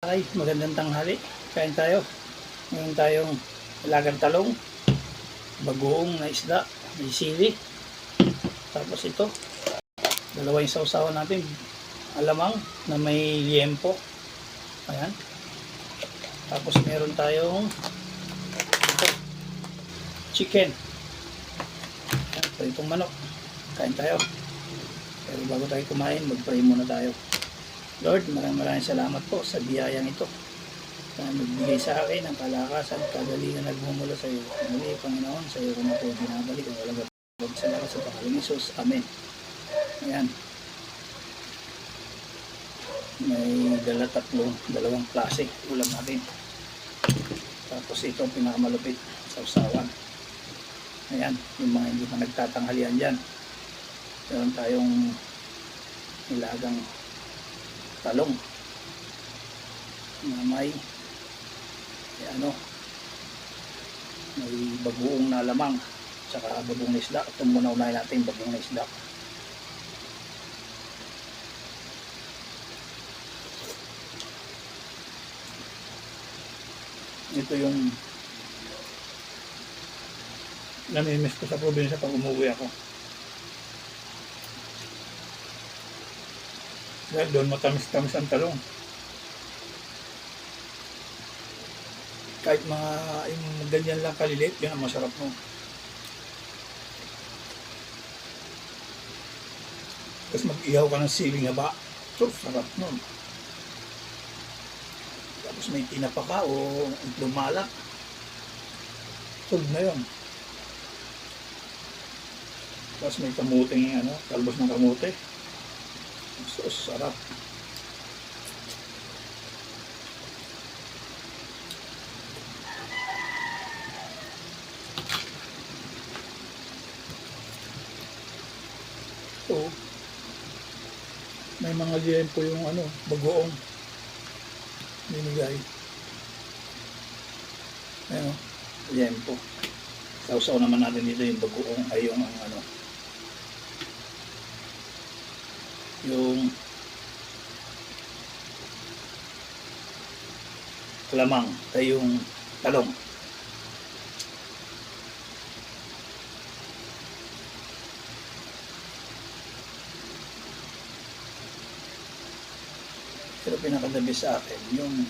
Ay, magandang tanghali. Kain tayo. Ngayon tayong ilagang talong, bagoong na isda, may sili. Tapos ito, dalawa yung sausawan natin. Alamang na may liempo. Ayan. Tapos meron tayong ito, chicken. Ayan, ito itong manok. Kain tayo. Pero bago tayo kumain, mag-pray muna tayo. Lord, maraming salamat po sa biyayang ito na nagbigay sa akin ng kalakasan, kagalingan nagmumula sa iyo. Muli, Panginoon, sa iyo ko na po binabalik ang walang salamat sa pangalang Hesus. Amen. Ayan. May dalawang klase ulam natin. Tapos ito ang pinakamalupit, sausawan. Ayan, yung mga hindi pa nagtatanghalian dyan. Meron tayong nilagang talong na may bagoong na lamang saka bagoong na isda. Ito muna unahin natin bagoong na isda. Ito yung namimiss ko sa probinsya pag umuwi ako. Dahil doon matamis-tamis ang talong. Kahit mga ganyan lang kalilit, yan ang masarap mo. Tapos mag-ihaw ka ng siling haba. So, sarap nun. Tapos may tinapa ka o lumalak. Tulad na yun. Tapos may kamuting, talbos ng kamote. So, sarap. So, may mga liempo yung bagoong binigay. Ayan, liempo. Sausaw naman natin dito yung bagoong ay yung yung lamang ay yung talong. Pero pinakadabi sa akin yung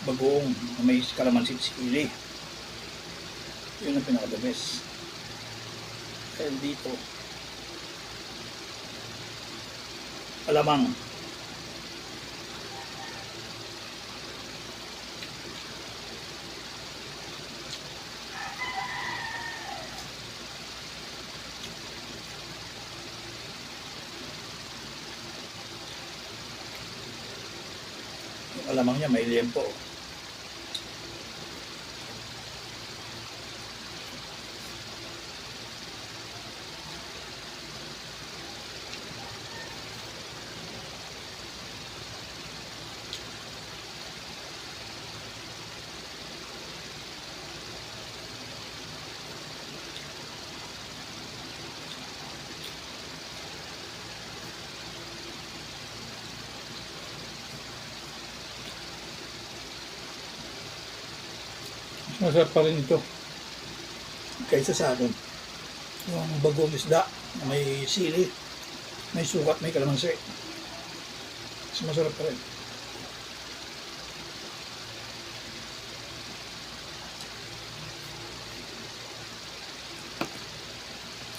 bagoong may kalamansi sili. Yun ang pinakadabis. Kaya dito alamang. Yung alamang niya may liempo. Masarap pa rin ito kaysa sa akin yung bagoong isda na may sili, may sukat, may kalamansi. Mas masarap pa rin.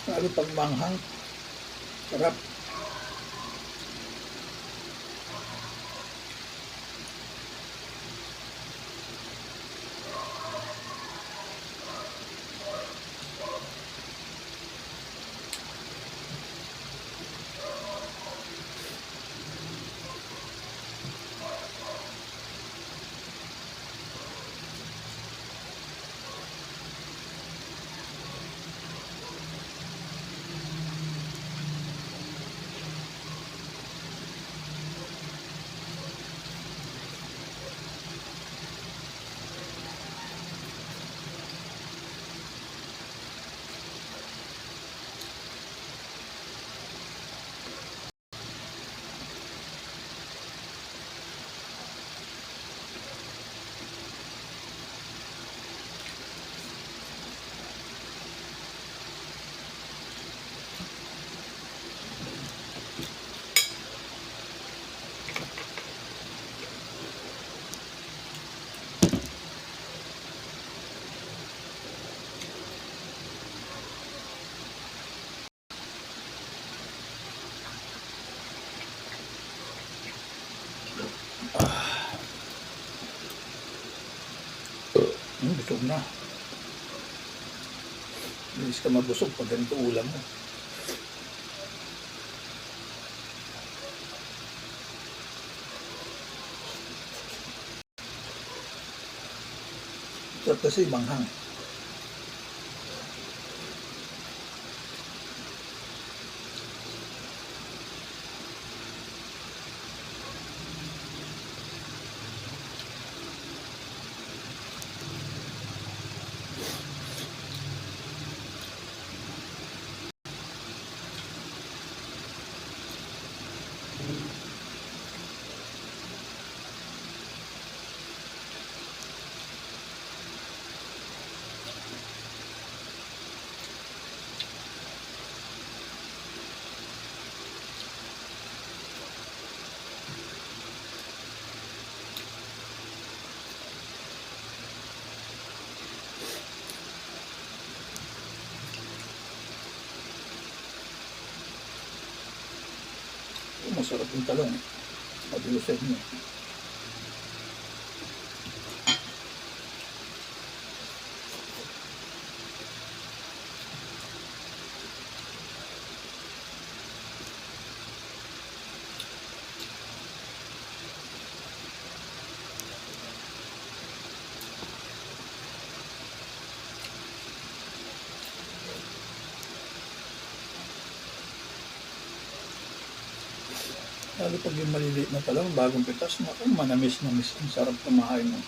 Lalo pag manghang, sarap. busog na. Bilis ka mabusog pag ganito ulam mo. Sarap kasi manghang. Masarap yung talong. Mabilisad mo. Lalo pag yung maliliit na talong, bagong pitas, naku, manamis-namis. Ang sarap kumain mo.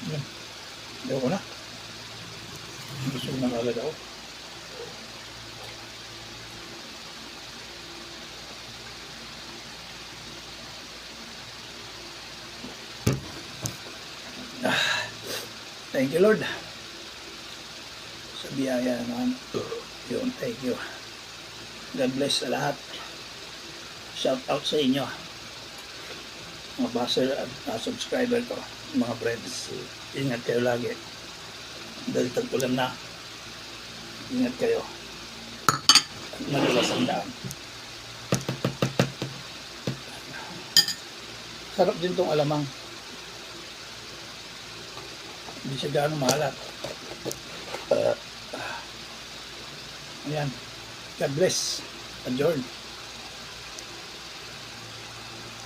Yan. Ayaw ko na. Gusto ko na kagad ako. Thank you, Lord. Sa biyaya naman. Yun, thank you. God bless sa lahat. Shout out sa inyo. Mga baser at subscriber ko. Mga friends. Ingat kayo lagi. Dahil tagpulan na. Ingat kayo. At madalas ang daan. Sarap din tong alamang. Hindi siya gaano mahalat. Ayan. God bless. Adjourn.